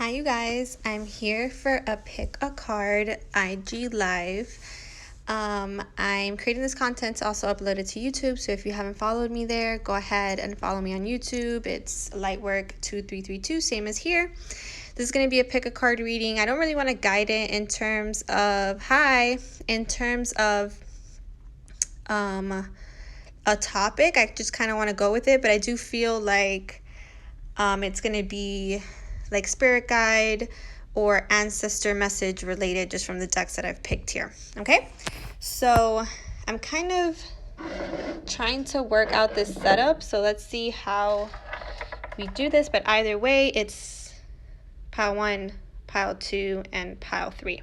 Hi you guys, I'm here for a pick a card IG live. I'm creating this content to also upload it to YouTube, so if you haven't followed me there, go ahead and follow me on YouTube. It's Lightwork2332, same as here. This is going to be a pick a card reading. I don't really want to guide it in terms of a topic. I just kind of want to go with it, but I do feel like it's going to be like spirit guide or ancestor message related just from the decks that I've picked here. Okay, so I'm kind of trying to work out this setup, so let's see how we do this. But either way, it's pile 1, pile 2, and pile 3.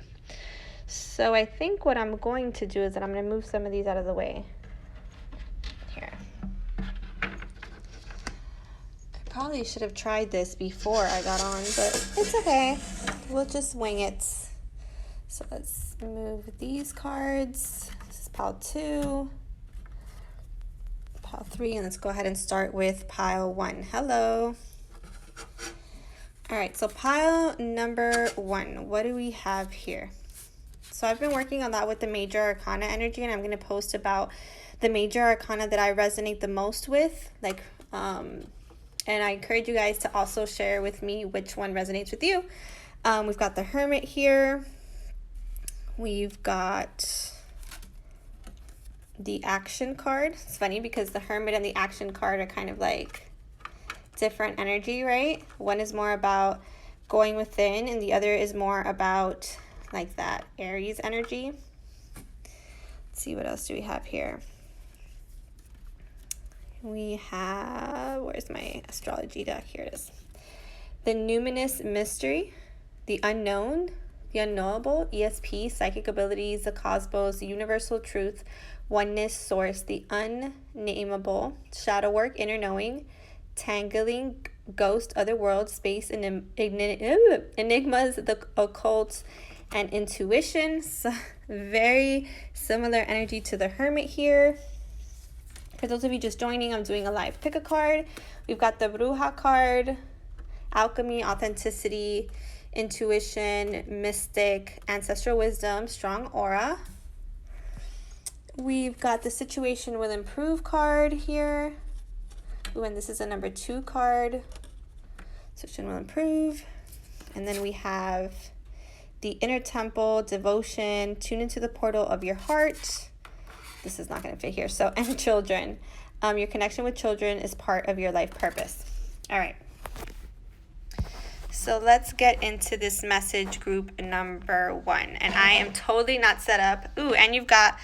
So I think what I'm going to do is that I'm going to move some of these out of the way here. Probably should have tried this before I got on, but it's okay. We'll just wing it. So let's move these cards. This is pile 2, pile 3, and let's go ahead and start with pile 1. Hello. All right, so pile number 1, what do we have here? So I've been working on that with the major arcana energy, and I'm going to post about the major arcana that I resonate the most with, and I encourage you guys to also share with me which one resonates with you. We've got the Hermit here. We've got the Action card. It's funny because the Hermit and the Action card are kind of like different energy, right? One is more about going within, and the other is more about like that Aries energy. Let's see, what else do we have here? We have, where's my astrology deck? Here it is. The Numinous Mystery, the Unknown, the Unknowable, ESP, Psychic Abilities, the Cosmos, the Universal Truth, Oneness, Source, the Unnameable, Shadow Work, Inner Knowing, Tangling, Ghost, Other Worlds, Space, Enigmas, the Occult, and Intuition. So very similar energy to the Hermit here. For those of you just joining, I'm doing a live pick a card. We've got the Bruja card, Alchemy, Authenticity, Intuition, Mystic, Ancestral Wisdom, Strong Aura. We've got the Situation Will Improve card here. Ooh, and this is a number 2 card. Situation Will Improve. And then we have the Inner Temple, Devotion, Tune into the Portal of Your Heart. This is not going to fit here. So, and children. Your connection with children is part of your life purpose. All right. So let's get into this message group number 1. And I am totally not set up. Ooh, and you've got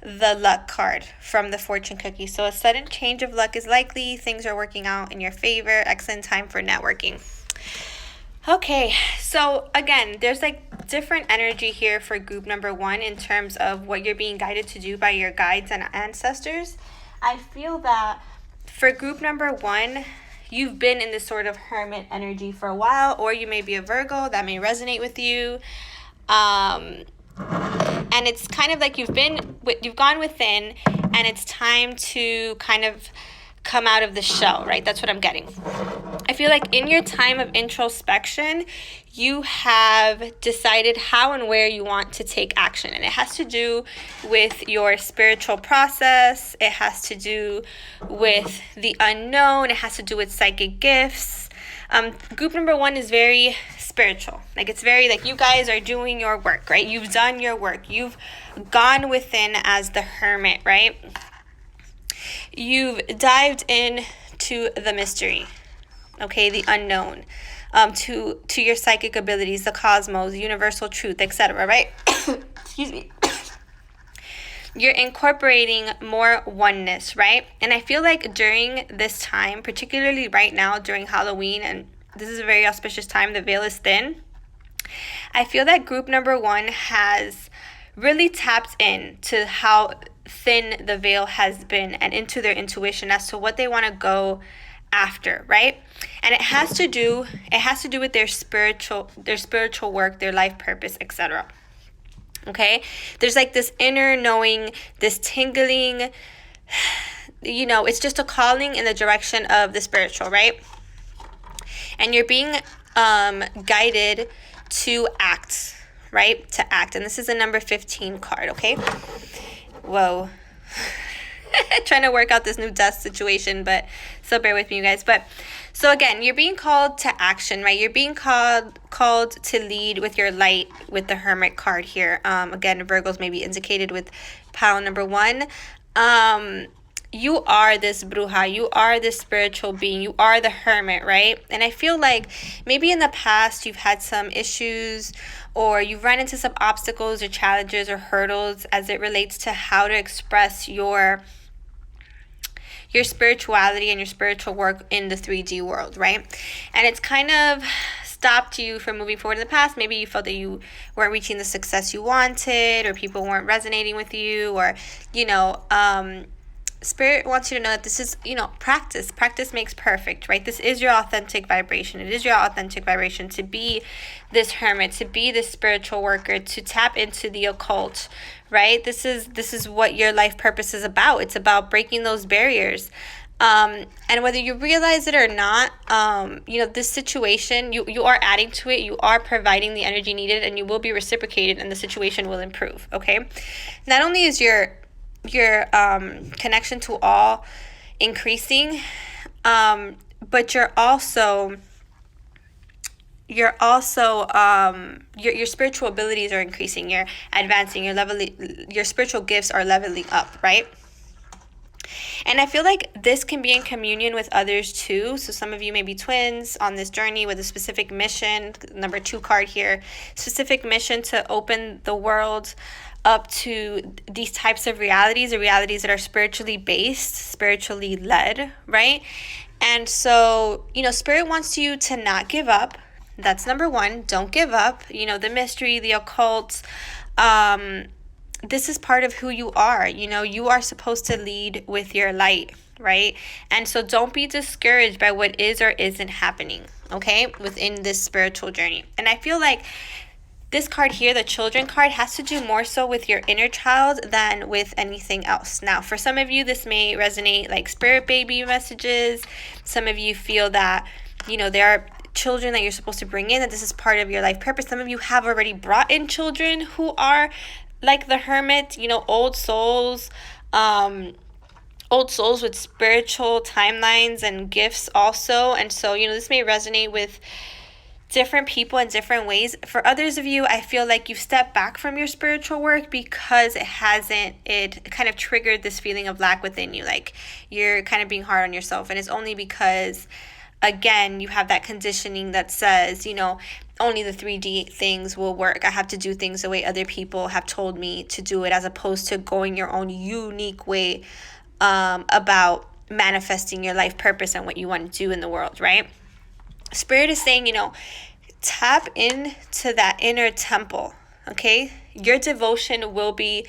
the luck card from the fortune cookie. So a sudden change of luck is likely. Things are working out in your favor. Excellent time for networking. Okay, so again, there's like different energy here for group number 1 in terms of what you're being guided to do by your guides and ancestors. I feel that for group number 1, you've been in this sort of hermit energy for a while, or you may be a Virgo. That may resonate with you. And it's kind of like you've gone within, and it's time to kind of come out of the shell, right? That's what I'm getting. I feel like in your time of introspection, you have decided how and where you want to take action. And it has to do with your spiritual process. It has to do with the unknown. It has to do with psychic gifts. Group number 1 is very spiritual. Like, it's very like you guys are doing your work, right? You've done your work. You've gone within as the hermit, right? You've dived into the mystery, okay, the unknown, to your psychic abilities, the cosmos, universal truth, etc., right? Excuse me. You're incorporating more oneness, right? And I feel like during this time, particularly right now during Halloween, and this is a very auspicious time, the veil is thin, I feel that group number 1 has really tapped in to how thin the veil has been and into their intuition as to what they want to go after, right? And it has to do with their spiritual work, their life purpose, etc. Okay? There's like this inner knowing, this tingling, it's just a calling in the direction of the spiritual, right? And you're being guided to act, right? To act. And this is a number 15 card, okay? Whoa. Trying to work out this new desk situation, but so bear with me, you guys. But so again, you're being called to action, right? You're being called to lead with your light with the Hermit card here. Again, Virgos may be indicated with pile number 1. You are this bruja, you are this spiritual being, you are the hermit, right? And I feel like maybe in the past you've had some issues, or you've run into some obstacles or challenges or hurdles as it relates to how to express your spirituality and your spiritual work in the 3D world, right? And it's kind of stopped you from moving forward in the past. Maybe you felt that you weren't reaching the success you wanted, or people weren't resonating with you, or Spirit wants you to know that this is, practice. Practice makes perfect, right? This is your authentic vibration. It is your authentic vibration to be this hermit, to be this spiritual worker, to tap into the occult, right? This is what your life purpose is about. It's about breaking those barriers. And whether you realize it or not, this situation, you are adding to it. You are providing the energy needed, and you will be reciprocated, and the situation will improve, okay? Not only is your connection to all increasing, but your spiritual abilities are increasing. You're advancing. Your spiritual gifts are leveling up, right? And I feel like this can be in communion with others too. So some of you may be twins on this journey with a specific mission. Number 2 card here, specific mission to open the world up to these types of realities, or realities that are spiritually based, spiritually led, right? And so, Spirit wants you to not give up. That's number 1. Don't give up. The mystery, the occult, this is part of who you are. You are supposed to lead with your light, right? And so don't be discouraged by what is or isn't happening, okay, within this spiritual journey. And I feel like this card here, the children card, has to do more so with your inner child than with anything else. Now, for some of you, this may resonate like spirit baby messages. Some of you feel that, there are children that you're supposed to bring in, that this is part of your life purpose. Some of you have already brought in children who are like the hermit, old souls with spiritual timelines and gifts also. And so, this may resonate with different people in different ways. For others of you, I feel like you've stepped back from your spiritual work because it kind of triggered this feeling of lack within you. Like you're kind of being hard on yourself. And it's only because, again, you have that conditioning that says, only the 3D things will work. I have to do things the way other people have told me to do it, as opposed to going your own unique way about manifesting your life purpose and what you want to do in the world, right? Spirit is saying, tap into that inner temple, okay? Your devotion will be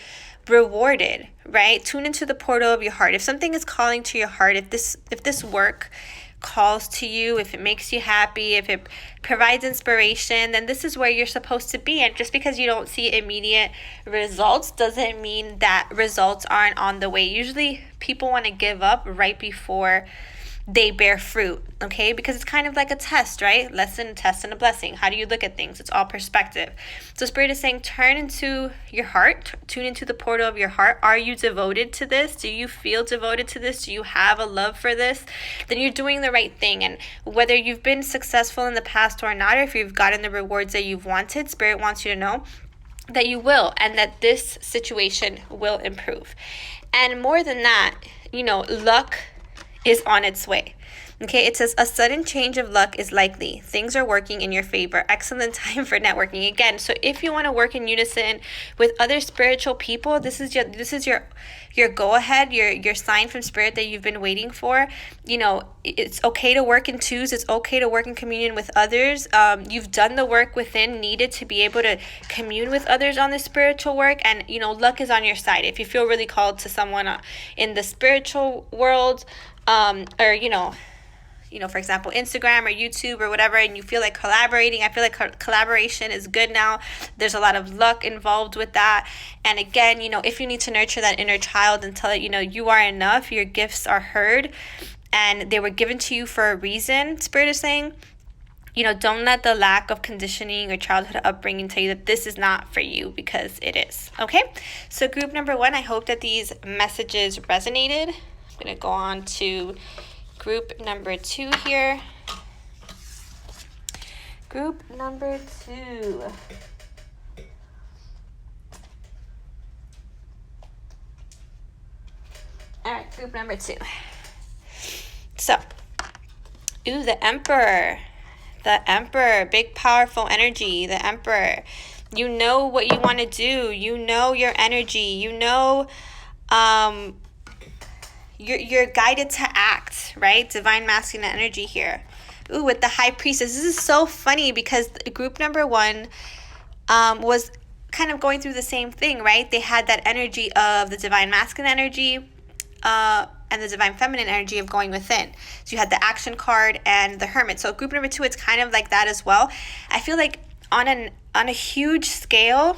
rewarded, right? Tune into the portal of your heart. If something is calling to your heart, if this work calls to you, if it makes you happy, if it provides inspiration, then this is where you're supposed to be. And just because you don't see immediate results doesn't mean that results aren't on the way. Usually people want to give up right before they bear fruit, okay? Because it's kind of like a test, right? Lesson, test, and a blessing. How do you look at things? It's all perspective. So Spirit is saying, turn into your heart, tune into the portal of your heart. Are you devoted to this? Do you feel devoted to this? Do you have a love for this? Then you're doing the right thing. And whether you've been successful in the past or not, or if you've gotten the rewards that you've wanted, Spirit wants you to know that you will, and that this situation will improve. And more than that, luck is on its way. Okay, it says a sudden change of luck is likely. Things are working in your favor. Excellent time for networking. Again, so if you want to work in unison with other spiritual people, this is your go ahead, your sign from Spirit that you've been waiting for. It's okay to work in twos. It's okay to work in communion with others. You've done the work within needed to be able to commune with others on the spiritual work, and luck is on your side. If you feel really called to someone in the spiritual world, or for example, Instagram or YouTube or whatever, and you feel like collaborating, I feel like collaboration is good now. There's a lot of luck involved with that. And again, if you need to nurture that inner child and tell it, you are enough, your gifts are heard, and they were given to you for a reason, Spirit is saying, Don't let the lack of conditioning or childhood upbringing tell you that this is not for you, because it is. Okay? So group number 1, I hope that these messages resonated. I'm going to go on to group number 2 here. Group number 2. All right, group number 2. So, the Emperor. The Emperor, big powerful energy, the Emperor. You know what you want to do. You know your energy. You're guided to act, right? Divine masculine energy here. With the High Priestess. This is so funny because group number 1 was kind of going through the same thing, right? They had that energy of the divine masculine energy, and the divine feminine energy of going within. So you had the Action card and the Hermit. So group number 2, it's kind of like that as well. I feel like on a huge scale,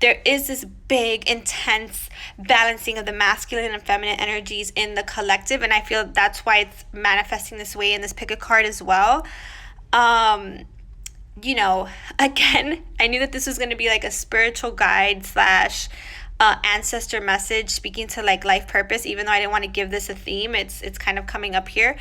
there is this big, intense balancing of the masculine and feminine energies in the collective, and I feel that's why it's manifesting this way in this pick a card as well. Again, I knew that this was going to be like a spiritual guide slash ancestor message speaking to like life purpose, even though I didn't want to give this a theme. It's kind of coming up here.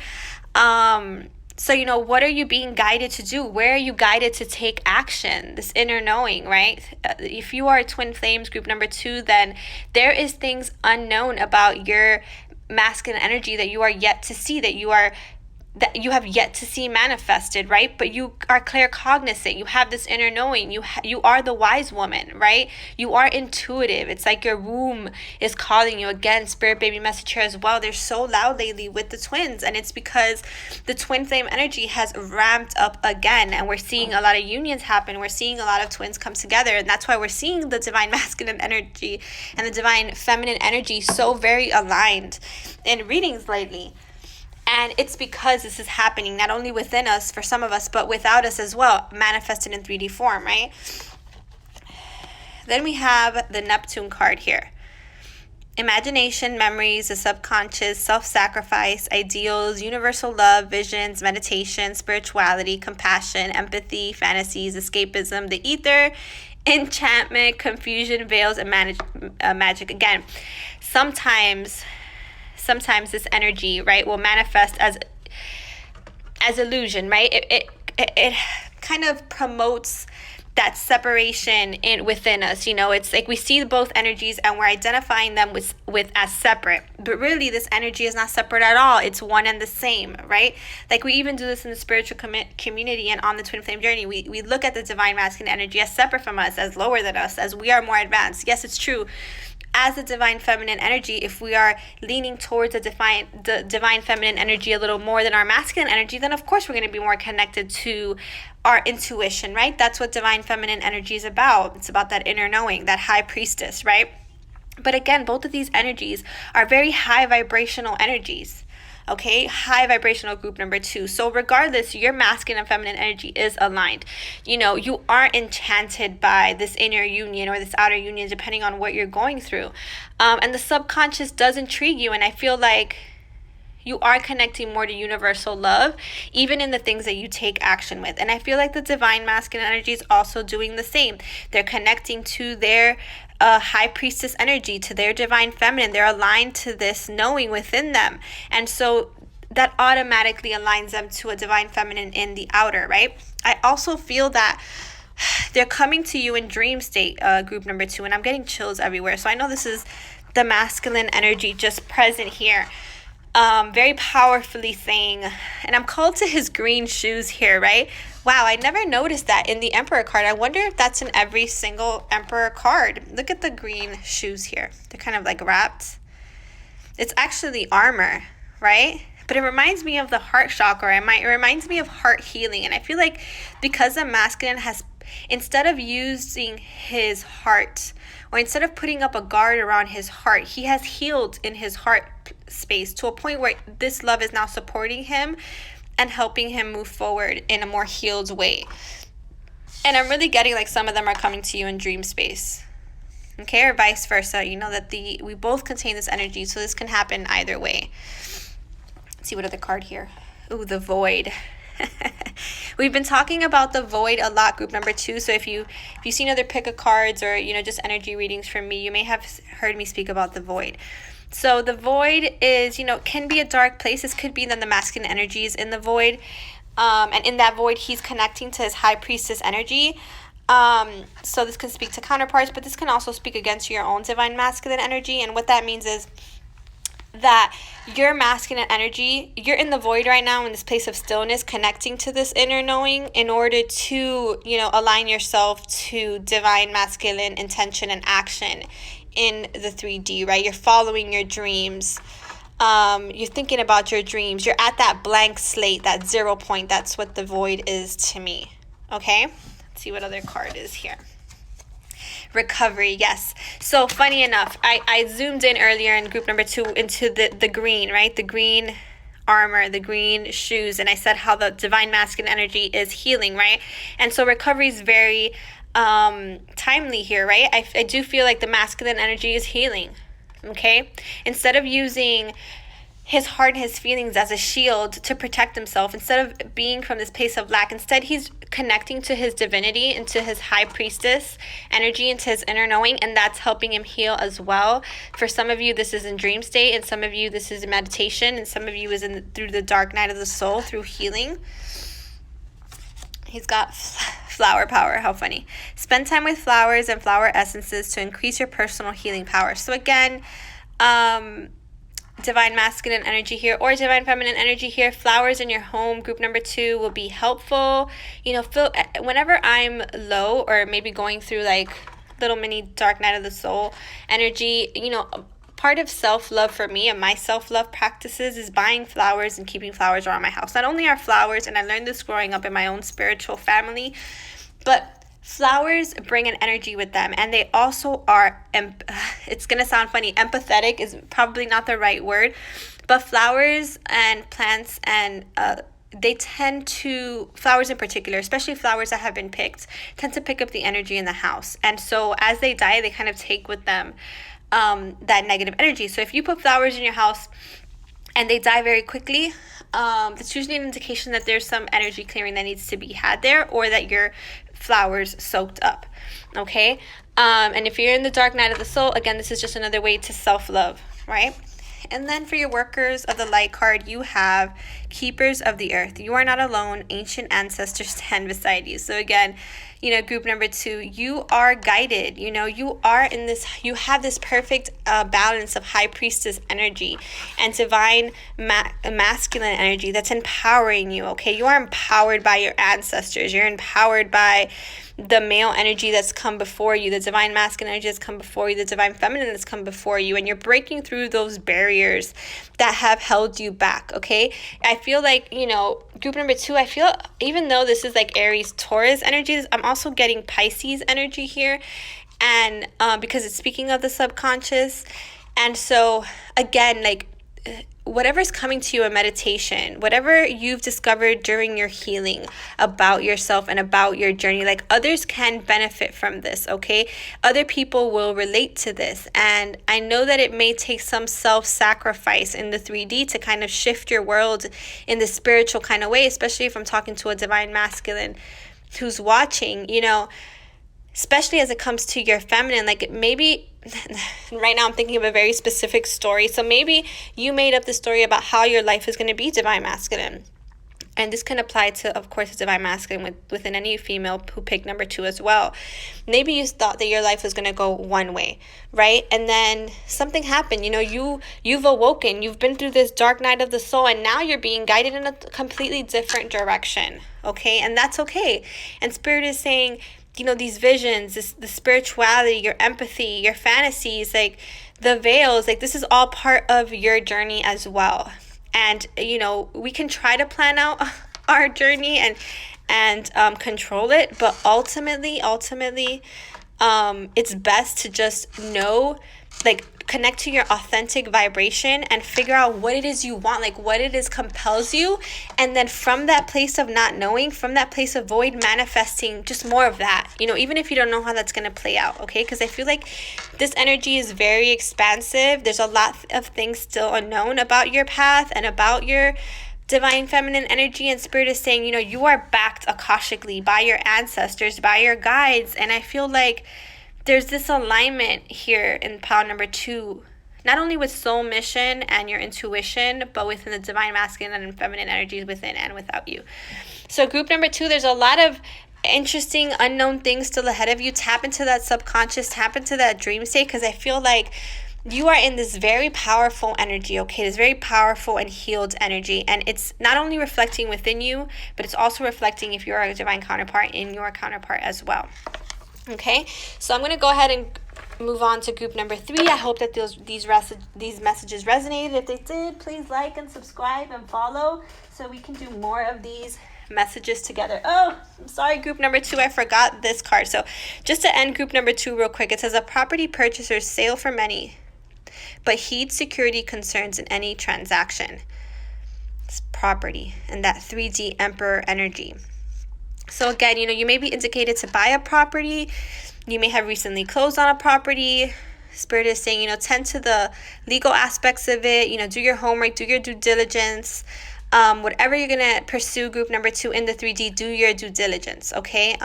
So what are you being guided to do? Where are you guided to take action? This inner knowing, right? If you are twin flames group number 2, then there is things unknown about your masculine energy that you are yet to see, that you have yet to see manifested, right? But you are claircognizant. You have this inner knowing. You are the wise woman, right? You are intuitive. It's like your womb is calling you. Again, spirit baby message here as well. They're so loud lately with the twins, and it's because the twin flame energy has ramped up again, and we're seeing a lot of unions happen. We're seeing a lot of twins come together, and that's why we're seeing the divine masculine energy and the divine feminine energy so very aligned in readings lately. And it's because this is happening not only within us for some of us, but without us as well, manifested in 3D form, right? Then we have the Neptune card here. Imagination, memories, the subconscious, self-sacrifice, ideals, universal love, visions, meditation, spirituality, compassion, empathy, fantasies, escapism, the ether, enchantment, confusion, veils, and magic. Again, sometimes this energy, right, will manifest as illusion, right? It kind of promotes that separation within us. It's like we see both energies and we're identifying them with as separate, but really this energy is not separate at all. It's one and the same, right? Like we even do this in the spiritual community and on the twin flame journey. We look at the divine masculine energy as separate from us, as lower than us, as we are more advanced. Yes, it's true. As the divine feminine energy, if we are leaning towards the divine feminine energy a little more than our masculine energy, then of course we're going to be more connected to our intuition, right? That's what divine feminine energy is about. It's about that inner knowing, that high priestess, right? But again, both of these energies are very high vibrational energies. Okay, high vibrational group number 2. So regardless, your masculine and feminine energy is aligned. You aren't enchanted by this inner union or this outer union, depending on what you're going through. And the subconscious does intrigue you. And I feel like you are connecting more to universal love, even in the things that you take action with. And I feel like the divine masculine energy is also doing the same. They're connecting to their high priestess energy, to their divine feminine. They're aligned to this knowing within them. And so that automatically aligns them to a divine feminine in the outer, right? I also feel that they're coming to you in dream state, group number 2, and I'm getting chills everywhere. So I know this is the masculine energy just present here. Very powerfully saying, and I'm called to his green shoes here, right? Wow, I never noticed that in the Emperor card. I wonder if that's in every single Emperor card. Look at the green shoes here. They're kind of like wrapped. It's actually armor, right? But it reminds me of the heart chakra. It reminds me of heart healing. And I feel like because the masculine has, instead of using his heart, or instead of putting up a guard around his heart, he has healed in his heart space to a point where this love is now supporting him and helping him move forward in a more healed way. And I'm really getting like some of them are coming to you in dream space. Okay, or vice versa. That we both contain this energy, so this can happen either way. Let's see what other card here. Ooh, the void. We've been talking about the void a lot, group number 2. So if you've seen other pick a cards or just energy readings from me, you may have heard me speak about the void. So the void is, can be a dark place. This could be then the masculine energies in the void. And in that void, he's connecting to his high priestess energy. So this can speak to counterparts, but this can also speak against your own divine masculine energy. And what that means is that your masculine energy, you're in the void right now in this place of stillness, connecting to this inner knowing in order to, align yourself to divine masculine intention and action in the 3D, right? You're following your dreams. You're thinking about your dreams. You're at that blank slate, that 0 point. That's what the void is to me. Okay? Let's see what other card is here. Recovery, yes. So funny enough, I zoomed in earlier in group number 2 into the green, right? The green armor, the green shoes, and I said how the divine masculine energy is healing, right? And so recovery is very timely here, right? I do feel like the masculine energy is healing, okay? Instead of using his heart and his feelings as a shield to protect himself, instead of being from this place of lack, instead he's connecting to his divinity, into his high priestess energy, into his inner knowing, and that's helping him heal as well. For some of you, this is in dream state, and some of you, this is in meditation, and some of you is through the dark night of the soul, through healing. He's got flower power. How funny. Spend time with flowers and flower essences to increase your personal healing power. So again, divine masculine energy here or divine feminine energy here. Flowers in your home, group number 2, will be helpful. Whenever I'm low or maybe going through like little mini dark night of the soul energy, part of self-love for me and my self-love practices is buying flowers and keeping flowers around my house. Not only are flowers, and I learned this growing up in my own spiritual family, but flowers bring an energy with them, and they also are, it's going to sound funny, empathetic is probably not the right word, but flowers and plants and they tend to, flowers in particular, especially flowers that have been picked, tend to pick up the energy in the house. And so as they die, they kind of take with them that negative energy. So if you put flowers in your house and they die very quickly, that's usually an indication that there's some energy clearing that needs to be had there, or that your flowers soaked up. Okay? And if you're in the dark night of the soul, again, this is just another way to self-love, right? And then for your workers of the light card, you have keepers of the earth. You are not alone. Ancient ancestors stand beside you. So again, group number 2, you are guided. You are in this, you have this perfect balance of high priestess energy and divine masculine energy that's empowering you, okay? You are empowered by your ancestors. You're empowered by the male energy that's come before you, the divine masculine energy that's come before you, the divine feminine that's come before you, and you're breaking through those barriers that have held you back, okay? I feel like, group number 2, I feel, even though this is like Aries, Taurus energies, I'm also getting Pisces energy here, and because it's speaking of the subconscious. And so again, like, whatever's coming to you in meditation, whatever you've discovered during your healing about yourself and about your journey, like, others can benefit from this, okay? Other people will relate to this. And I know that it may take some self-sacrifice in the 3D to kind of shift your world in the spiritual kind of way, especially if I'm talking to a divine masculine who's watching, especially as it comes to your feminine. Like, maybe right now I'm thinking of a very specific story. So maybe you made up the story about how your life is going to be divine masculine. And this can apply to, of course, divine masculine within any female who picked number 2 as well. Maybe you thought that your life was going to go one way, right? And then something happened. You've awoken. You've been through this dark night of the soul, and now you're being guided in a completely different direction, okay? And that's okay. And Spirit is saying, these visions, the spirituality, your empathy, your fantasies, like the veils, like this is all part of your journey as well. And, we can try to plan out our journey and control it, but ultimately, it's best to just know, like, connect to your authentic vibration and figure out what it is you want, like what it is compels you. And then from that place of not knowing, from that place of void, manifesting just more of that, even if you don't know how that's going to play out, okay? Because I feel like this energy is very expansive. There's a lot of things still unknown about your path and about your divine feminine energy, and spirit is saying, you are backed akashically by your ancestors, by your guides. And I feel like there's this alignment here in pile number 2, not only with soul mission and your intuition, but within the divine masculine and feminine energies within and without you. So group number 2, there's a lot of interesting unknown things still ahead of you. Tap into that subconscious, tap into that dream state, because I feel like you are in this very powerful energy, okay? This very powerful and healed energy. And it's not only reflecting within you, but it's also reflecting if you're a divine counterpart in your counterpart as well. Okay? So I'm going to go ahead and move on to group number 3. I hope that these messages resonated. If they did, please like and subscribe and follow so we can do more of these messages together. Oh, I'm sorry, group number 2, I forgot this card. So just to end group number 2 real quick, it says a property purchaser's sale for many, but heed security concerns in any transaction. It's property and that 3D emperor energy. So again, you may be indicated to buy a property. You may have recently closed on a property. Spirit is saying, tend to the legal aspects of it. Do your homework, do your due diligence. Whatever you're going to pursue, group number 2 in the 3D, do your due diligence, okay?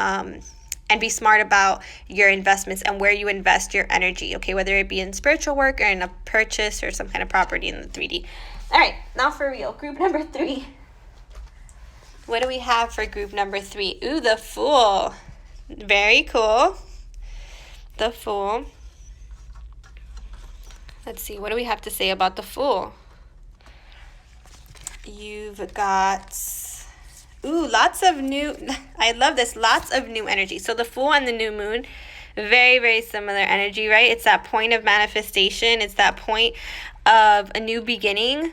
And be smart about your investments and where you invest your energy, okay? Whether it be in spiritual work or in a purchase or some kind of property in the 3D. All right, now for real, group number 3. What do we have for group number 3? Ooh, the Fool. Very cool. The Fool. Let's see, what do we have to say about the Fool? You've got, lots of new, I love this, lots of new energy. So the Fool and the new moon, very, very similar energy, right? It's that point of manifestation. It's that point of a new beginning,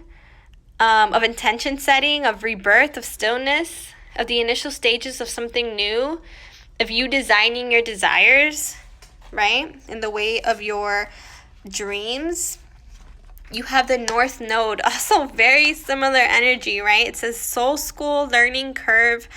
of intention setting, of rebirth, of stillness, of the initial stages of something new, of you designing your desires, right? In the way of your dreams. You have the North Node, also very similar energy, right? It says soul school, learning curve,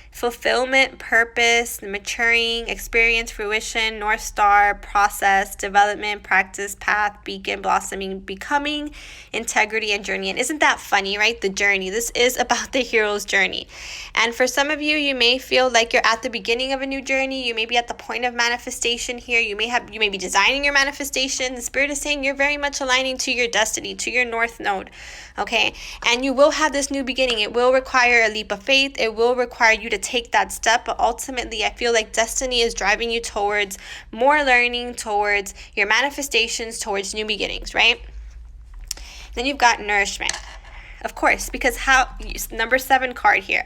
fulfillment, purpose, maturing, experience, fruition, North Star, process, development, practice, path, beacon, blossoming, becoming, integrity, and journey. And isn't that funny, right? The journey. This is about the hero's journey. And for some of you, you may feel like you're at the beginning of a new journey. You may be at the point of manifestation here. You may be designing your manifestation. The Spirit is saying you're very much aligning to your destiny, to your North Node, okay? And you will have this new beginning. It will require a leap of faith. It will require you to take that step, but ultimately I feel like destiny is driving you towards more learning, towards your manifestations, towards new beginnings, right? Then you've got nourishment, of course, because number 7 card here.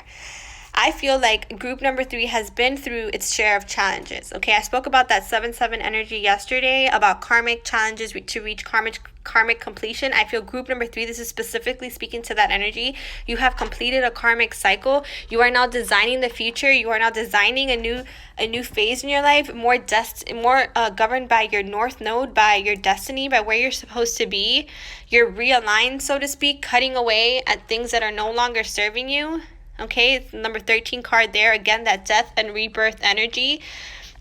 I feel like group number 3 has been through its share of challenges. Okay, I spoke about that 7-7 energy yesterday, about karmic challenges to reach karmic completion. I feel group number 3, this is specifically speaking to that energy. You have completed a karmic cycle. You are now designing the future. You are now designing a new phase in your life, more governed by your North Node, by your destiny, by where you're supposed to be. You're realigned, so to speak, cutting away at things that are no longer serving you. Okay, it's number 13 card there. Again, that death and rebirth energy.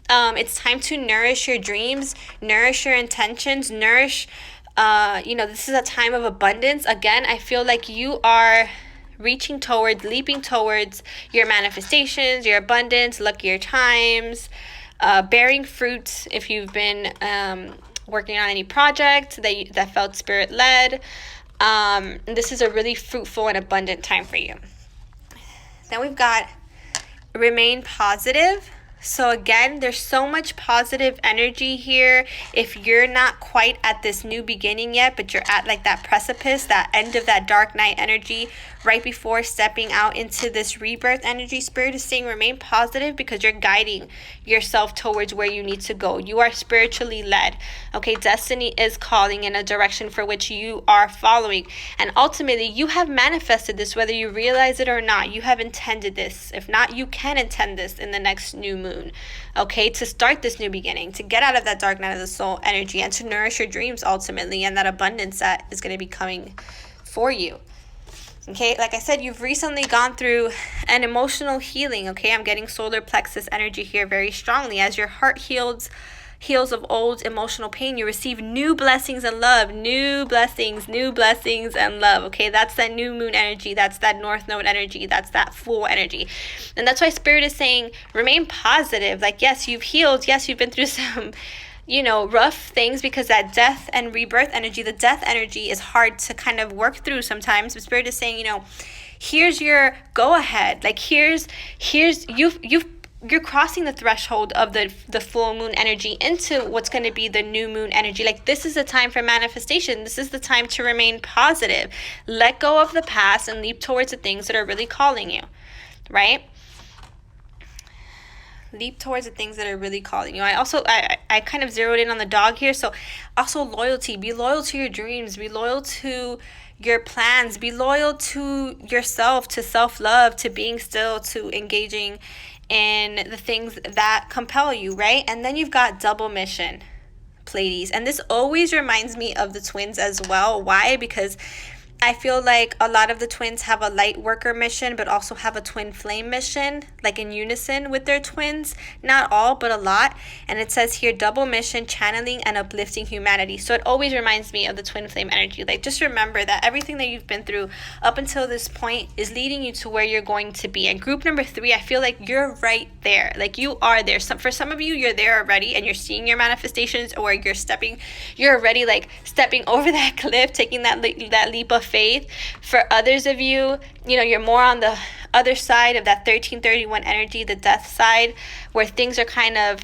It's time to nourish your dreams, nourish your intentions, nourish, this is a time of abundance. Again, I feel like you are leaping towards your manifestations, your abundance, luckier times, bearing fruit if you've been working on any project that felt spirit-led. This is a really fruitful and abundant time for you. Then we've got remain positive. So again, there's so much positive energy here. If you're not quite at this new beginning yet, but you're at like that precipice, that end of that dark night energy, right before stepping out into this rebirth energy, Spirit is saying remain positive because you're guiding yourself towards where you need to go. You are spiritually led. Okay, destiny is calling in a direction for which you are following. And ultimately, you have manifested this, whether you realize it or not. You have intended this. If not, you can intend this in the next new moon. Okay, to start this new beginning, to get out of that dark night of the soul energy and to nourish your dreams ultimately and that abundance that is going to be coming for you. Okay, like I said, you've recently gone through an emotional healing. Okay, I'm getting solar plexus energy here very strongly as your heart heals heals of old emotional pain, you receive new blessings and love, new blessings and love. Okay, that's that new moon energy, that's that north node energy, that's that Fool energy. And that's why Spirit is saying remain positive. Like, yes, you've healed, yes, you've been through some rough things, because that death and rebirth energy, the death energy, is hard to kind of work through sometimes. But Spirit is saying, here's your go ahead. Like, here's you're crossing the threshold of the full moon energy into what's going to be the new moon energy. Like, this is the time for manifestation. This is the time to remain positive. Let go of the past and leap towards the things that are really calling you, right? Leap towards the things that are really calling you. I kind of zeroed in on the dog here. So also loyalty. Be loyal to your dreams. Be loyal to your plans. Be loyal to yourself, to self-love, to being still, to engaging in the things that compel you, right? And then you've got double mission, Pleiades. And this always reminds me of the twins as well. Why? Because I feel like a lot of the twins have a light worker mission, but also have a twin flame mission, like in unison with their twins. Not all, but a lot. And it says here, double mission, channeling and uplifting humanity. So it always reminds me of the twin flame energy. Like, just remember that everything that you've been through up until this point is leading you to where you're going to be. And group number 3, I feel like you're right there. Like, you are there. For some of you, you're there already and you're seeing your manifestations, or you're already like stepping over that cliff, taking that leap of faith. For others of you, you're more on the other side of that 1331 energy, the death side, where things are kind of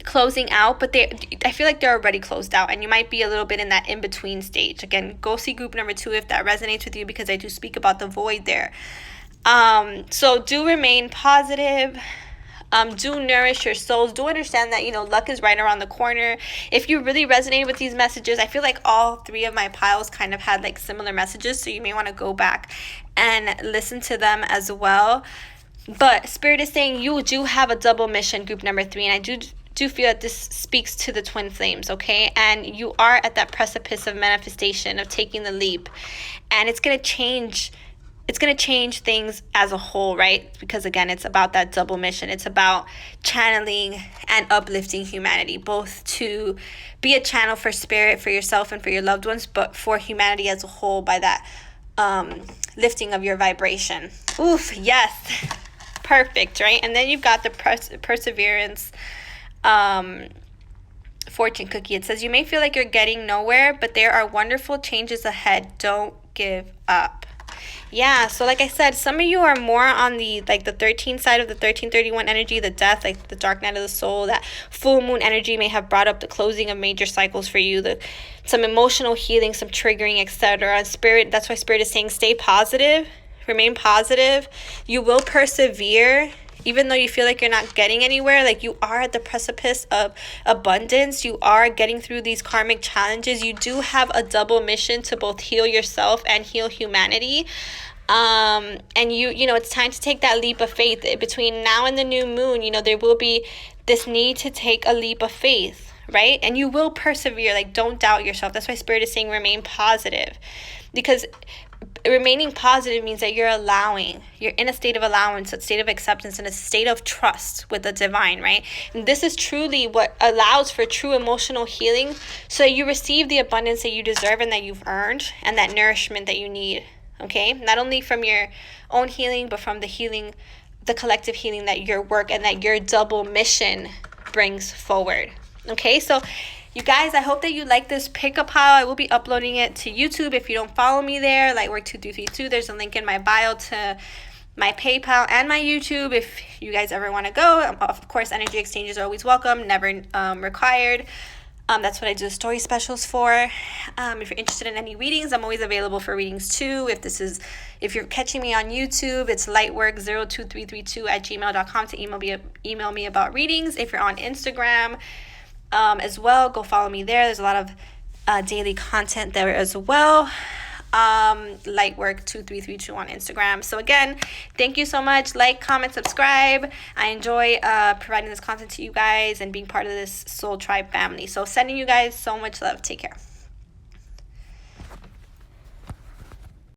closing out, but I feel like they're already closed out, and you might be a little bit in that in-between stage. Again, go see group number 2 if that resonates with you, because I do speak about the void there. So do remain positive. Do nourish your souls. Do understand that, luck is right around the corner. If you really resonate with these messages, I feel like all 3 of my piles kind of had like similar messages, so you may want to go back and listen to them as well. But Spirit is saying you do have a double mission, group number 3, and I do feel that this speaks to the twin flames, okay? And you are at that precipice of manifestation, of taking the leap, and it's going to change things as a whole, right? Because again, it's about that double mission. It's about channeling and uplifting humanity, both to be a channel for spirit, for yourself and for your loved ones, but for humanity as a whole by that lifting of your vibration. Oof, yes. Perfect, right? And then you've got the perseverance fortune cookie. It says, you may feel like you're getting nowhere, but there are wonderful changes ahead. Don't give up. Yeah, so like I said, some of you are more on the 13 side of the 1331 energy, the death, like the dark night of the soul. That full moon energy may have brought up the closing of major cycles for you, some emotional healing, some triggering, etc. Spirit, that's why Spirit is saying stay positive, remain positive. You will persevere. Even though you feel like you're not getting anywhere, like you are at the precipice of abundance, you are getting through these karmic challenges, you do have a double mission to both heal yourself and heal humanity. And it's time to take that leap of faith. Between now and the new moon, there will be this need to take a leap of faith, right? And you will persevere. Like, don't doubt yourself. That's why Spirit is saying remain positive, because remaining positive means that you're in a state of allowance, a state of acceptance, and a state of trust with the divine, right? And this is truly what allows for true emotional healing, so that you receive the abundance that you deserve and that you've earned, and that nourishment that you need, okay? Not only from your own healing, but from the collective healing that your work and that your double mission brings forward, okay? So you guys, I hope that you like this pickup pile. I will be uploading it to YouTube. If you don't follow me there, Lightwork2332, there's a link in my bio to my PayPal and my YouTube if you guys ever want to go. Of course, energy exchanges are always welcome, never required. That's what I do the story specials for. If you're interested in any readings, I'm always available for readings too. If you're catching me on YouTube, it's lightwork02332@gmail.com to email me about readings. If you're on Instagram, as well, go follow me there. There's a lot of daily content there as well. Lightwork2332 on Instagram. So again, thank you so much. Like, comment, subscribe. I enjoy providing this content to you guys and being part of this soul tribe family. So sending you guys so much love. Take care.